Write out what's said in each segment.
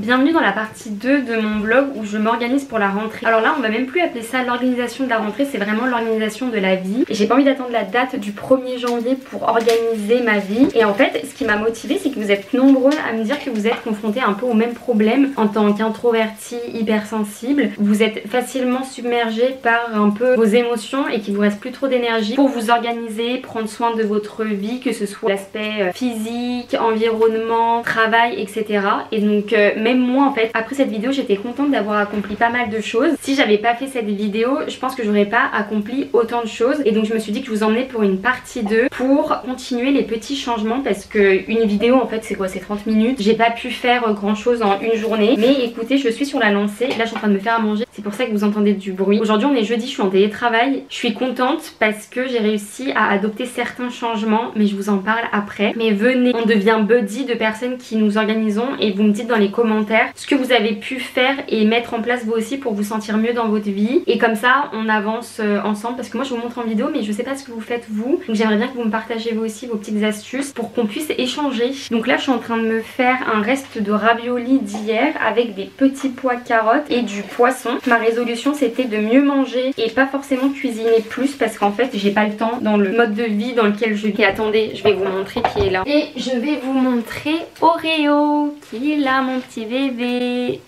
Bienvenue dans la partie 2 de mon vlog où je m'organise pour la rentrée. Alors là on va même plus appeler ça l'organisation de la rentrée, c'est vraiment l'organisation de la vie. J'ai pas envie d'attendre la date du 1er janvier pour organiser ma vie. Et en fait ce qui m'a motivée c'est que vous êtes nombreux à me dire que vous êtes confrontés un peu au même problème en tant qu'introverti, hypersensible. Vous êtes facilement submergé par un peu vos émotions et qu'il vous reste plus trop d'énergie pour vous organiser, prendre soin de votre vie, que ce soit l'aspect physique, environnement, travail, etc. Et donc même moi en fait après cette vidéo j'étais contente d'avoir accompli pas mal de choses. Si j'avais pas fait cette vidéo je pense que j'aurais pas accompli autant de choses et donc je me suis dit que je vous emmenais pour une partie 2 pour continuer les petits changements parce que une vidéo en fait c'est quoi, c'est 30 minutes. J'ai pas pu faire grand chose en une journée mais écoutez je suis sur la lancée. Là je suis en train de me faire à manger, c'est pour ça que vous entendez du bruit. Aujourd'hui on est jeudi, je suis en télétravail. Je suis contente parce que j'ai réussi à adopter certains changements mais je vous en parle après. Mais venez, on devient buddy de personnes qui nous organisons et vous me dites dans les commentaires ce que vous avez pu faire et mettre en place vous aussi pour vous sentir mieux dans votre vie. Et comme ça on avance ensemble parce que moi je vous montre en vidéo mais je sais pas ce que vous faites vous. Donc j'aimerais bien que vous me partagez vous aussi vos petites astuces pour qu'on puisse échanger. Donc là je suis en train de me faire un reste de ravioli d'hier avec des petits pois carottes et du poisson. Ma résolution c'était de mieux manger et pas forcément cuisiner plus parce qu'en fait j'ai pas le temps dans le mode de vie dans lequel je vis. Et attendez, je vais vous montrer qui est là. Et je vais vous montrer Oreo qui est là, mon petit bébé.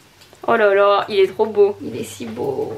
Oh là là, il est trop beau. Il est si beau.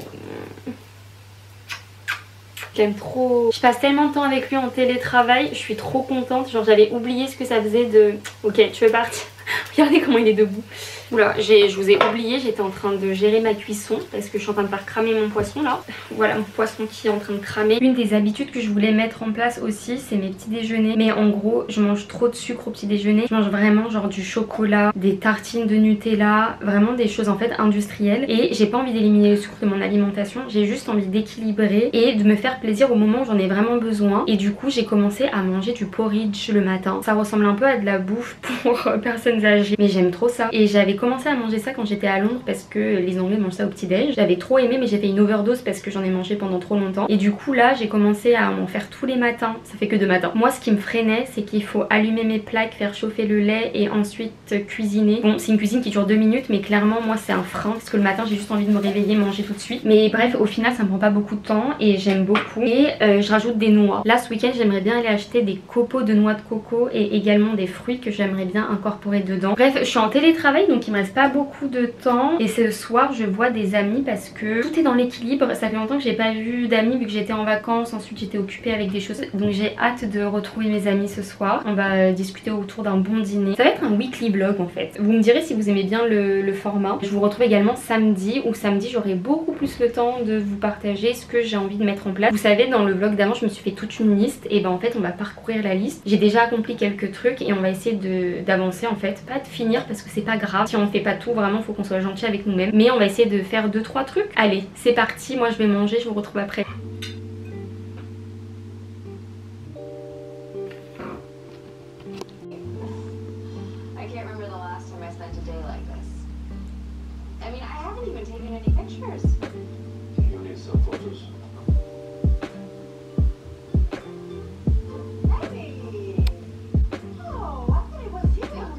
J'aime trop. Je passe tellement de temps avec lui en télétravail. Je suis trop contente. Genre j'avais oublié ce que ça faisait de... Ok, tu veux partir? Regardez comment il est debout. Oula, je vous ai oublié, j'étais en train de gérer ma cuisson parce que je suis en train de faire cramer mon poisson là. Voilà mon poisson qui est en train de cramer. Une des habitudes que je voulais mettre en place aussi, c'est mes petits déjeuners. Mais en gros, je mange trop de sucre au petit déjeuner. Je mange vraiment genre du chocolat, des tartines de Nutella, vraiment des choses en fait industrielles. Et j'ai pas envie d'éliminer le sucre de mon alimentation, j'ai juste envie d'équilibrer et de me faire plaisir au moment où j'en ai vraiment besoin. Et du coup, j'ai commencé à manger du porridge le matin. Ça ressemble un peu à de la bouffe pour personnes âgées, mais j'aime trop ça. Et j'avais commencé à manger ça quand j'étais à Londres parce que les Anglais mangent ça au petit-déj. J'avais trop aimé mais j'ai fait une overdose parce que j'en ai mangé pendant trop longtemps. Et du coup là j'ai commencé à m'en faire tous les matins. Ça fait que 2 matins. Moi ce qui me freinait c'est qu'il faut allumer mes plaques, faire chauffer le lait et ensuite cuisiner. Bon c'est une cuisine qui dure 2 minutes mais clairement moi c'est un frein parce que le matin j'ai juste envie de me réveiller, manger tout de suite. Mais bref au final ça me prend pas beaucoup de temps et j'aime beaucoup. Et je rajoute des noix. Là ce week-end j'aimerais bien aller acheter des copeaux de noix de coco et également des fruits que j'aimerais bien incorporer dedans. Bref je suis en télétravail donc il me reste pas beaucoup de temps et ce soir je vois des amis parce que tout est dans l'équilibre. Ça fait longtemps que j'ai pas vu d'amis vu que j'étais en vacances, ensuite j'étais occupée avec des choses donc j'ai hâte de retrouver mes amis ce soir. On va discuter autour d'un bon dîner. Ça va être un weekly vlog en fait. Vous me direz si vous aimez bien le format. Je vous retrouve également samedi où samedi j'aurai beaucoup plus le temps de vous partager ce que j'ai envie de mettre en place. Vous savez dans le vlog d'avant je me suis fait toute une liste et ben en fait on va parcourir la liste. J'ai déjà accompli quelques trucs et on va essayer d'avancer en fait, pas de finir parce que c'est pas grave si on fait pas tout, vraiment faut qu'on soit gentil avec nous-mêmes, mais on va essayer de faire 2-3 trucs. Allez c'est parti, moi je vais manger, je vous retrouve après.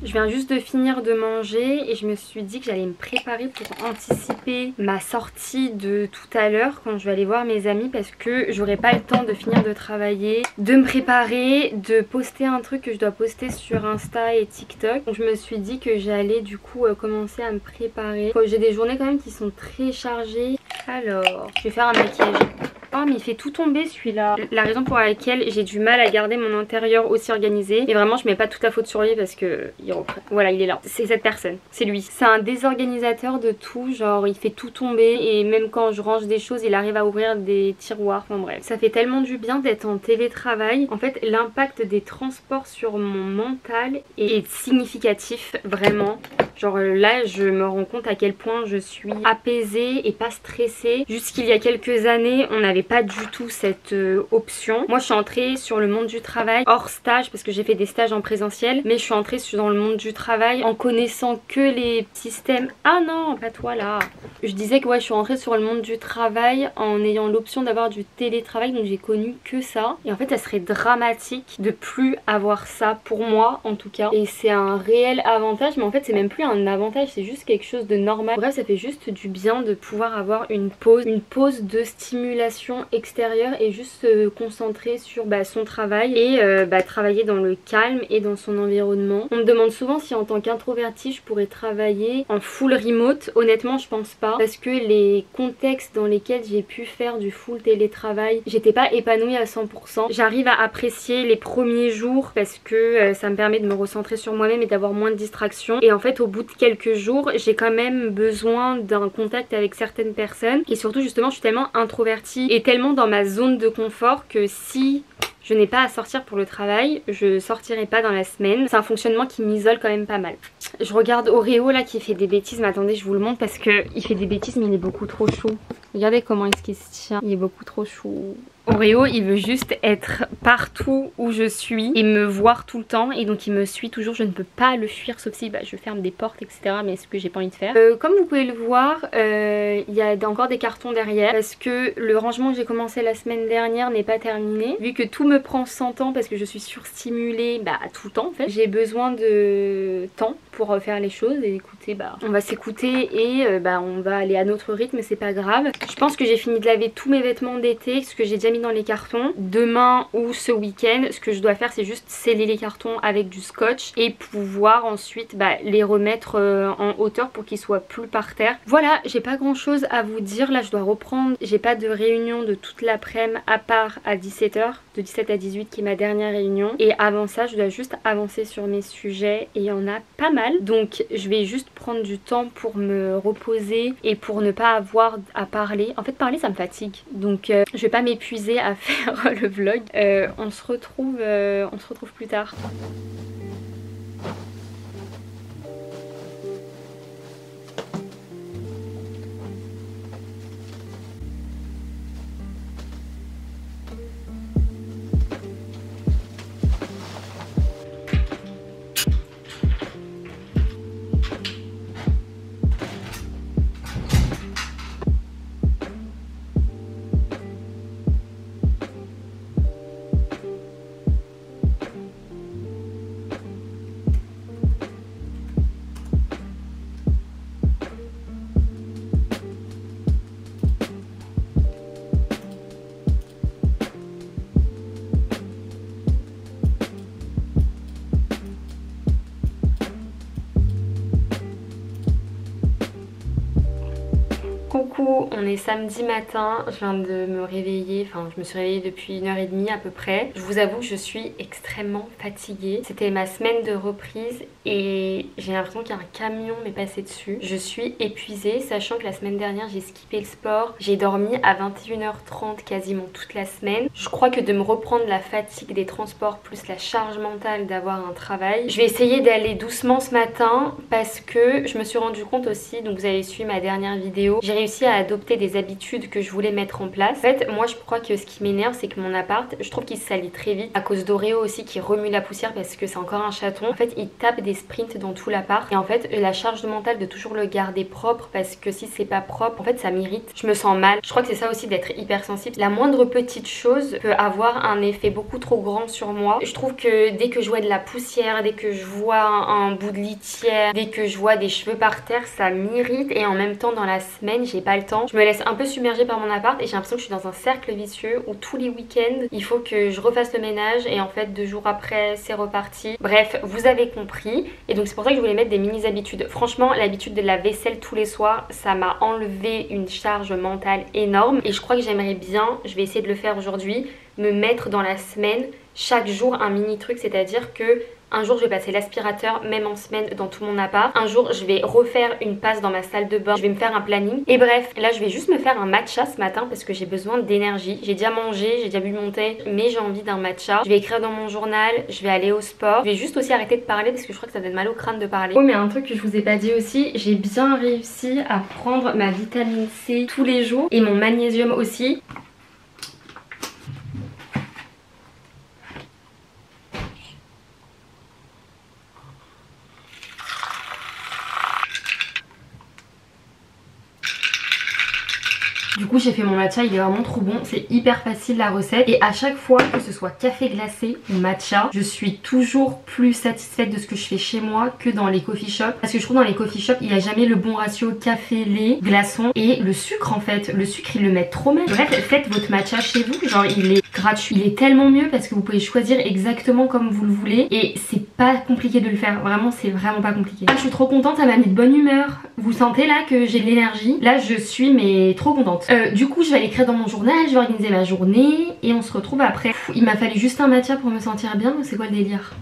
Je viens juste de finir de manger et je me suis dit que j'allais me préparer pour anticiper ma sortie de tout à l'heure quand je vais aller voir mes amis parce que j'aurai pas le temps de finir de travailler, de me préparer, de poster un truc que je dois poster sur Insta et TikTok. Donc je me suis dit que j'allais du coup commencer à me préparer. J'ai des journées quand même qui sont très chargées. Alors, je vais faire un maquillage. Oh mais il fait tout tomber celui-là. La raison pour laquelle j'ai du mal à garder mon intérieur aussi organisé. Et vraiment je mets pas toute la faute sur lui parce que il reprend. Voilà il est là. C'est cette personne. C'est lui. C'est un désorganisateur de tout. Genre il fait tout tomber. Et même quand je range des choses il arrive à ouvrir des tiroirs. Enfin bref. Ça fait tellement du bien d'être en télétravail. En fait l'impact des transports sur mon mental est significatif. Vraiment. Genre là je me rends compte à quel point je suis apaisée et pas stressée. Jusqu'il y a quelques années on n'avait pas du tout cette option. Moi je suis entrée sur le monde du travail hors stage parce que j'ai fait des stages en présentiel, mais je suis entrée dans le monde du travail en connaissant que les systèmes. Ah non, pas toi là. Je disais que ouais, je suis rentrée sur le monde du travail en ayant l'option d'avoir du télétravail, donc j'ai connu que ça. Et en fait ça serait dramatique de plus avoir ça pour moi en tout cas. Et c'est un réel avantage, mais en fait c'est même plus un avantage, c'est juste quelque chose de normal. Bref, ça fait juste du bien de pouvoir avoir une pause de stimulation extérieure et juste se concentrer sur son travail et travailler dans le calme et dans son environnement. On me demande souvent si en tant qu'introvertie je pourrais travailler en full remote. Honnêtement je pense pas, parce que les contextes dans lesquels j'ai pu faire du full télétravail, j'étais pas épanouie à 100%. J'arrive à apprécier les premiers jours parce que ça me permet de me recentrer sur moi-même et d'avoir moins de distractions. Et en fait au bout de quelques jours j'ai quand même besoin d'un contact avec certaines personnes. Et surtout justement je suis tellement introvertie et tellement dans ma zone de confort que si je n'ai pas à sortir pour le travail, je sortirai pas dans la semaine. C'est un fonctionnement qui m'isole quand même pas mal. Je regarde Oreo là qui fait des bêtises, mais attendez je vous le montre parce que il fait des bêtises mais il est beaucoup trop chou. Regardez comment est-ce qu'il se tient, il est beaucoup trop chou. Oreo il veut juste être partout où je suis et me voir tout le temps, et donc il me suit toujours. Je ne peux pas le fuir sauf si je ferme des portes etc, mais c'est ce que j'ai pas envie de faire. Comme vous pouvez le voir, il y a encore des cartons derrière parce que le rangement que j'ai commencé la semaine dernière n'est pas terminé. Vu que tout me prend 100 ans parce que je suis surstimulée tout le temps en fait, j'ai besoin de temps pour faire les choses. Et écoutez, on va s'écouter et on va aller à notre rythme, c'est pas grave. Je pense que j'ai fini de laver tous mes vêtements d'été, ce que j'ai déjà mis dans les cartons. Demain ou ce week-end, ce que je dois faire c'est juste sceller les cartons avec du scotch et pouvoir ensuite les remettre en hauteur pour qu'ils soient plus par terre. Voilà, j'ai pas grand chose à vous dire. Là je dois reprendre, j'ai pas de réunion de toute l'après-midi à part à 17 h, de 17 à 18 qui est ma dernière réunion. Et avant ça je dois juste avancer sur mes sujets et il y en a pas mal. Donc je vais juste prendre du temps pour me reposer et pour ne pas avoir à parler. En fait parler ça me fatigue, donc je vais pas m'épuiser à faire le vlog. On se retrouve plus tard. Coucou, on est samedi matin, je viens de me réveiller, enfin je me suis réveillée depuis 1h30 à peu près. Je vous avoue que je suis extrêmement fatiguée. C'était ma semaine de reprise et j'ai l'impression qu'il y a un camion m'est passé dessus. Je suis épuisée, sachant que la semaine dernière j'ai skippé le sport. J'ai dormi à 21h30 quasiment toute la semaine. Je crois que de me reprendre la fatigue des transports plus la charge mentale d'avoir un travail, je vais essayer d'aller doucement ce matin parce que je me suis rendu compte aussi, donc vous avez suivi ma dernière vidéo, j'ai réussi à adopter des habitudes que je voulais mettre en place. En fait moi je crois que ce qui m'énerve c'est que mon appart, je trouve qu'il se salit très vite à cause d'Oreo aussi qui remue la poussière parce que c'est encore un chaton. En fait il tape des sprints dans tout l'appart et en fait la charge mentale de toujours le garder propre, parce que si c'est pas propre en fait ça m'irrite, je me sens mal. Je crois que c'est ça aussi d'être hypersensible, la moindre petite chose peut avoir un effet beaucoup trop grand sur moi. Je trouve que dès que je vois de la poussière, dès que je vois un bout de litière, dès que je vois des cheveux par terre, ça m'irrite. Et en même temps dans la semaine j'ai pas le temps, je me laisse un peu submerger par mon appart et j'ai l'impression que je suis dans un cercle vicieux où tous les week-ends il faut que je refasse le ménage et en fait 2 jours après c'est reparti. Bref, vous avez compris. Et donc c'est pour ça que je voulais mettre des mini habitudes. Franchement l'habitude de la vaisselle tous les soirs, ça m'a enlevé une charge mentale énorme et je crois que j'aimerais bien, je vais essayer de le faire aujourd'hui, me mettre dans la semaine chaque jour un mini truc, c'est-à-dire que un jour je vais passer l'aspirateur même en semaine dans tout mon appart, un jour je vais refaire une passe dans ma salle de bain, je vais me faire un planning. Et bref, là je vais juste me faire un matcha ce matin parce que j'ai besoin d'énergie. J'ai déjà mangé, j'ai déjà bu mon thé, mais j'ai envie d'un matcha. Je vais écrire dans mon journal, je vais aller au sport. Je vais juste aussi arrêter de parler parce que je crois que ça donne mal au crâne de parler. Oh mais un truc que je vous ai pas dit aussi, j'ai bien réussi à prendre ma vitamine C tous les jours et mon magnésium aussi. Du coup j'ai fait mon matcha, il est vraiment trop bon, c'est hyper facile la recette. Et à chaque fois, que ce soit café glacé ou matcha, je suis toujours plus satisfaite de ce que je fais chez moi que dans les coffee shops. Parce que je trouve dans les coffee shops, il n'y a jamais le bon ratio café, lait, glaçon et le sucre en fait. Le sucre ils le mettent trop mal. Bref, faites votre matcha chez vous, genre il est gratuit. Il est tellement mieux parce que vous pouvez choisir exactement comme vous le voulez et c'est pas compliqué de le faire. Vraiment, c'est vraiment pas compliqué. Ah, je suis trop contente, ça m'a mis de bonne humeur. Vous sentez là que j'ai de l'énergie? Là, je suis mais trop contente. Du coup, je vais aller écrire dans mon journal, je vais organiser ma journée et on se retrouve après. Il m'a fallu juste un matcha pour me sentir bien, c'est quoi le délire?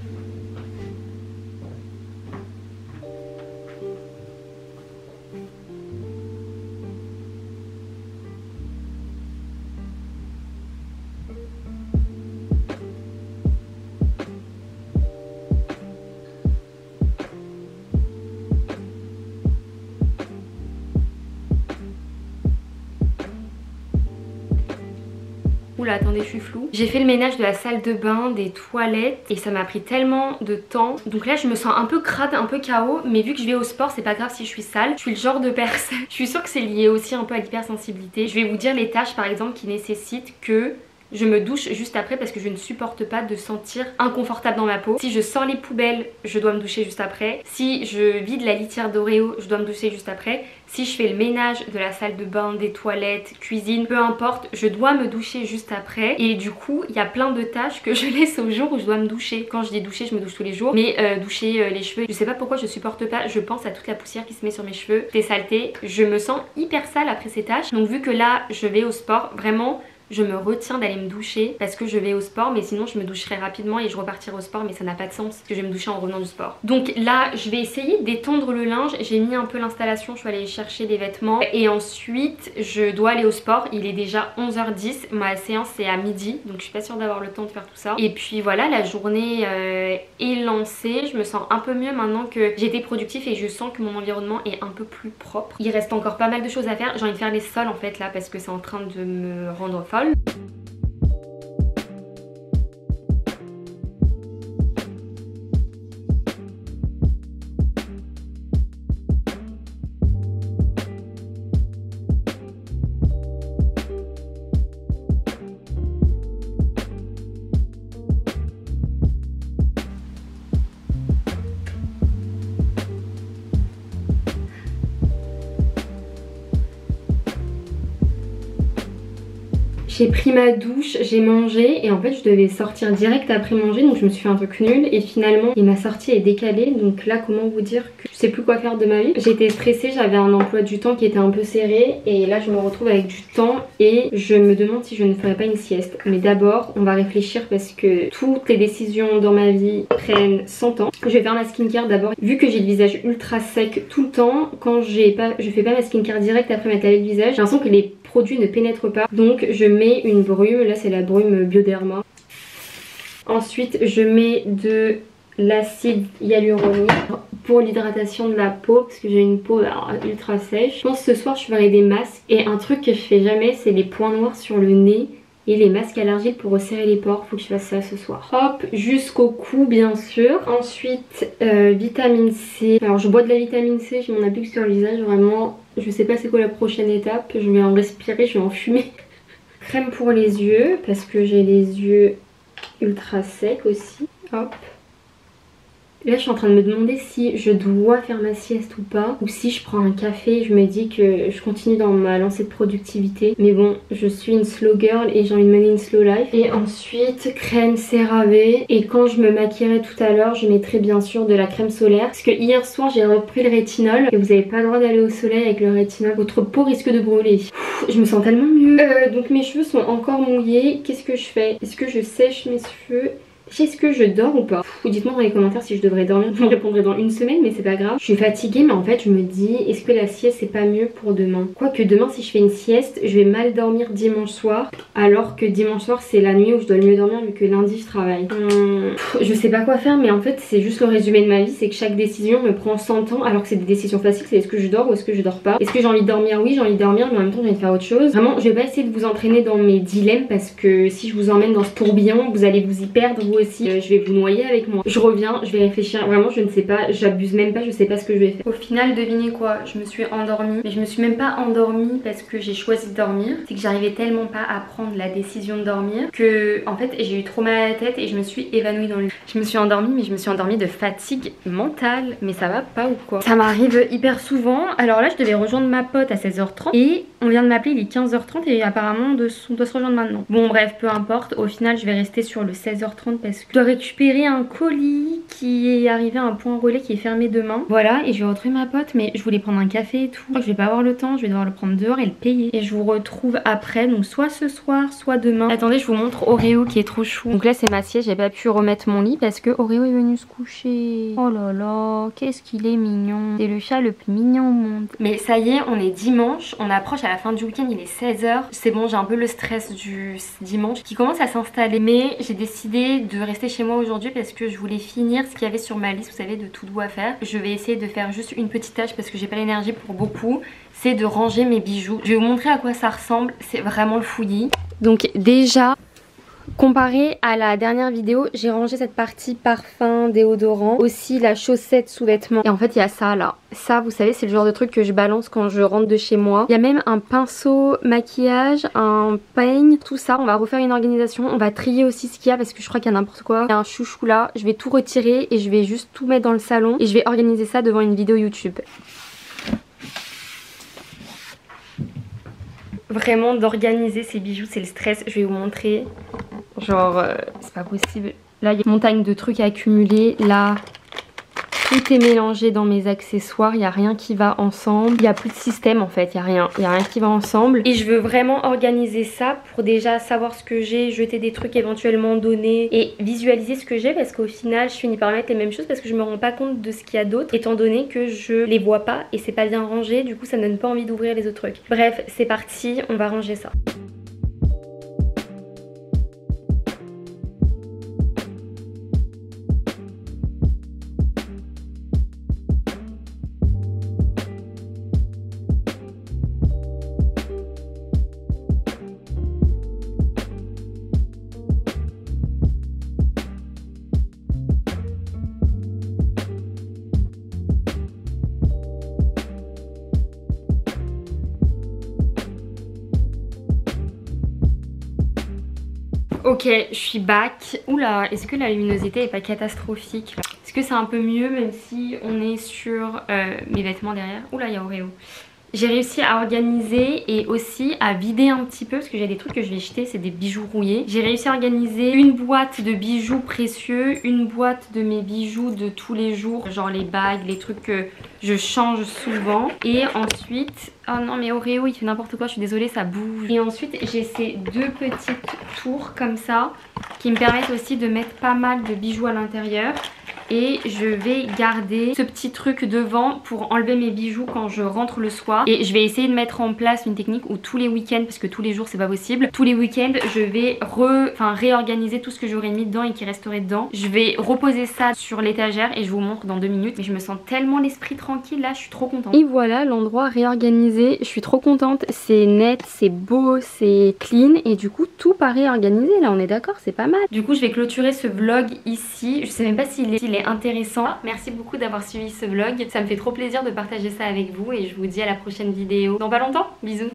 Oula, attendez, je suis floue. J'ai fait le ménage de la salle de bain, des toilettes et ça m'a pris tellement de temps. Donc là, je me sens un peu crade, un peu KO. Mais vu que je vais au sport, c'est pas grave si je suis sale. Je suis le genre de personne. Je suis sûre que c'est lié aussi un peu à l'hypersensibilité. Je vais vous dire les tâches par exemple qui nécessitent que je me douche juste après parce que je ne supporte pas de sentir inconfortable dans ma peau. Si je sors les poubelles, je dois me doucher juste après. Si je vide la litière d'Oreo, je dois me doucher juste après. Si je fais le ménage de la salle de bain, des toilettes, cuisine, peu importe, je dois me doucher juste après. Et du coup, il y a plein de tâches que je laisse au jour où je dois me doucher. Quand je dis doucher, je me douche tous les jours. Mais doucher les cheveux, je sais pas pourquoi je supporte pas. Je pense à toute la poussière qui se met sur mes cheveux, des saletés. Je me sens hyper sale après ces tâches. Donc vu que là, je vais au sport, vraiment... je me retiens d'aller me doucher parce que je vais au sport, mais sinon je me doucherai rapidement et je repartirai au sport, mais ça n'a pas de sens parce que je vais me doucher en revenant du sport. Donc là je vais essayer d'étendre le linge. J'ai mis un peu l'installation, je suis allée chercher des vêtements et ensuite je dois aller au sport. Il est déjà 11h10, ma séance c'est à midi, donc je suis pas sûre d'avoir le temps de faire tout ça. Et puis voilà, la journée est lancée. Je me sens un peu mieux maintenant que j'ai été productive et je sens que mon environnement est un peu plus propre. Il reste encore pas mal de choses à faire. J'ai envie de faire les sols en fait là parce que c'est en train de me rendre folle. J'ai pris ma douche, j'ai mangé et en fait je devais sortir direct après manger, donc je me suis fait un truc nul et finalement ma sortie est décalée. Donc là, comment vous dire que je sais plus quoi faire de ma vie. J'étais stressée, j'avais un emploi du temps qui était un peu serré et là je me retrouve avec du temps et je me demande si je ne ferais pas une sieste. Mais d'abord on va réfléchir parce que toutes les décisions dans ma vie prennent 100 ans. Je vais faire ma skincare d'abord. Vu que j'ai le visage ultra sec tout le temps, quand je fais pas ma skincare direct après ma laver le visage, j'ai l'impression que les produits ne pénètrent pas. Donc je mets une brume, là c'est la brume Bioderma. Ensuite je mets de l'acide hyaluronique pour l'hydratation de la peau parce que j'ai une peau ultra sèche. Je pense que ce soir je ferai des masques et un truc que je fais jamais, c'est les points noirs sur le nez et les masques à l'argile pour resserrer les pores. Faut que je fasse ça ce soir. Hop, jusqu'au cou bien sûr. Ensuite vitamine C. Alors je bois de la vitamine C, je m'en applique sur le visage vraiment. Je sais pas c'est quoi la prochaine étape. Je vais en respirer, je vais en fumer. Crème pour les yeux parce que j'ai les yeux ultra secs aussi. Hop. Là je suis en train de me demander si je dois faire ma sieste ou pas, ou si je prends un café. Je me dis que je continue dans ma lancée de productivité, mais bon, je suis une slow girl et j'ai envie de mener une slow life. Et ensuite crème CeraVe, et quand je me maquillerai tout à l'heure je mettrai bien sûr de la crème solaire parce que hier soir j'ai repris le rétinol et vous n'avez pas le droit d'aller au soleil avec le rétinol, votre peau risque de brûler. Je me sens tellement mieux. Donc mes cheveux sont encore mouillés. Qu'est-ce que je fais? Est-ce que je sèche mes cheveux? Est-ce que je dors ou pas? Dites-moi dans les commentaires si je devrais dormir. Je vous répondrai dans une semaine, mais c'est pas grave. Je suis fatiguée, mais en fait je me dis, est-ce que la sieste c'est pas mieux pour demain? Quoique demain si je fais une sieste, je vais mal dormir dimanche soir, alors que dimanche soir c'est la nuit où je dois le mieux dormir vu que lundi je travaille. Je sais pas quoi faire, mais en fait c'est juste le résumé de ma vie, c'est que chaque décision me prend 100 ans alors que c'est des décisions faciles. C'est est-ce que je dors ou est-ce que je dors pas? Est-ce que j'ai envie de dormir? Oui, j'ai envie de dormir, mais en même temps j'ai envie de faire autre chose. Vraiment, je vais pas essayer de vous entraîner dans mes dilemmes parce que si je vous emmène dans ce tourbillon, vous allez vous y perdre vous aussi, je vais vous noyer avec moi. Je reviens, je vais réfléchir, vraiment je ne sais pas, j'abuse même pas, je sais pas ce que je vais faire. Au final, devinez quoi, je me suis endormie, mais je me suis même pas endormie parce que j'ai choisi de dormir. C'est que j'arrivais tellement pas à prendre la décision de dormir que en fait j'ai eu trop mal à la tête et je me suis évanouie dans le lit. Je me suis endormie, mais je me suis endormie de fatigue mentale, mais ça va pas ou quoi? Ça m'arrive hyper souvent. Alors là je devais rejoindre ma pote à 16h30 et on vient de m'appeler, il est 15h30 et apparemment on doit se rejoindre maintenant. Bon bref, peu importe, au final je vais rester sur le 16h30 parce que je dois récupérer un colis qui est arrivé à un point relais qui est fermé demain. Voilà, et je vais retrouver ma pote, mais je voulais prendre un café et tout. Je crois que je vais pas avoir le temps, je vais devoir le prendre dehors et le payer. Et je vous retrouve après, donc soit ce soir, soit demain. Attendez, je vous montre Oreo qui est trop chou. Donc là c'est ma sieste, j'ai pas pu remettre mon lit parce que Oreo est venu se coucher. Oh là là, qu'est-ce qu'il est mignon. C'est le chat le plus mignon au monde. Mais ça y est, on est dimanche, on approche à la fin du week-end, il est 16h. C'est bon, j'ai un peu le stress du dimanche qui commence à s'installer. Mais j'ai décidé de rester chez moi aujourd'hui parce que je voulais finir ce qu'il y avait sur ma liste, vous savez, de tout doux à faire. Je vais essayer de faire juste une petite tâche parce que j'ai pas l'énergie pour beaucoup. C'est de ranger mes bijoux. Je vais vous montrer à quoi ça ressemble, c'est vraiment le fouillis. Donc déjà, comparé à la dernière vidéo, j'ai rangé cette partie parfum, déodorant, aussi la chaussette sous-vêtements. Et en fait il y a ça là. Ça vous savez c'est le genre de truc que je balance quand je rentre de chez moi. Il y a même un pinceau maquillage, un peigne, tout ça. On va refaire une organisation, on va trier aussi ce qu'il y a parce que je crois qu'il y a n'importe quoi. Il y a un chouchou là, je vais tout retirer et je vais juste tout mettre dans le salon. Et je vais organiser ça devant une vidéo YouTube. Vraiment d'organiser ces bijoux c'est le stress, je vais vous montrer. Genre c'est pas possible. Là il y a une montagne de trucs accumulés. Là tout est mélangé dans mes accessoires, il n'y a rien qui va ensemble. Il n'y a plus de système en fait, il n'y a rien qui va ensemble. Et je veux vraiment organiser ça pour déjà savoir ce que j'ai, jeter des trucs éventuellement donnés et visualiser ce que j'ai parce qu'au final je finis par mettre les mêmes choses parce que je me rends pas compte de ce qu'il y a d'autre étant donné que je les vois pas et c'est pas bien rangé, du coup ça me donne pas envie d'ouvrir les autres trucs. Bref, c'est parti, on va ranger ça. Ok, je suis back. Oula, est-ce que la luminosité est pas catastrophique là? Est-ce que c'est un peu mieux même si on est sur mes vêtements derrière? Oula, il y a Oreo. J'ai réussi à organiser et aussi à vider un petit peu parce que j'ai des trucs que je vais jeter, c'est des bijoux rouillés. J'ai réussi à organiser une boîte de bijoux précieux, une boîte de mes bijoux de tous les jours, genre les bagues, les trucs que je change souvent. Et ensuite, oh non mais Oreo il fait n'importe quoi, je suis désolée, ça bouge. Et ensuite j'ai ces deux petites tours comme ça qui me permettent aussi de mettre pas mal de bijoux à l'intérieur. Et je vais garder ce petit truc devant pour enlever mes bijoux quand je rentre le soir. Et je vais essayer de mettre en place une technique où tous les week-ends, parce que tous les jours c'est pas possible, tous les week-ends je vais réorganiser tout ce que j'aurais mis dedans et qui resterait dedans. Je vais reposer ça sur l'étagère et je vous montre dans 2 minutes. Mais je me sens tellement l'esprit tranquille là, je suis trop contente. Et voilà l'endroit réorganisé, je suis trop contente. C'est net, c'est beau, c'est clean et du coup tout paraît organisé là, on est d'accord, c'est pas mal. Du coup je vais clôturer ce vlog ici. Je sais même pas s'il est intéressant. Merci beaucoup d'avoir suivi ce vlog. Ça me fait trop plaisir de partager ça avec vous et je vous dis à la prochaine vidéo dans pas longtemps. Bisous.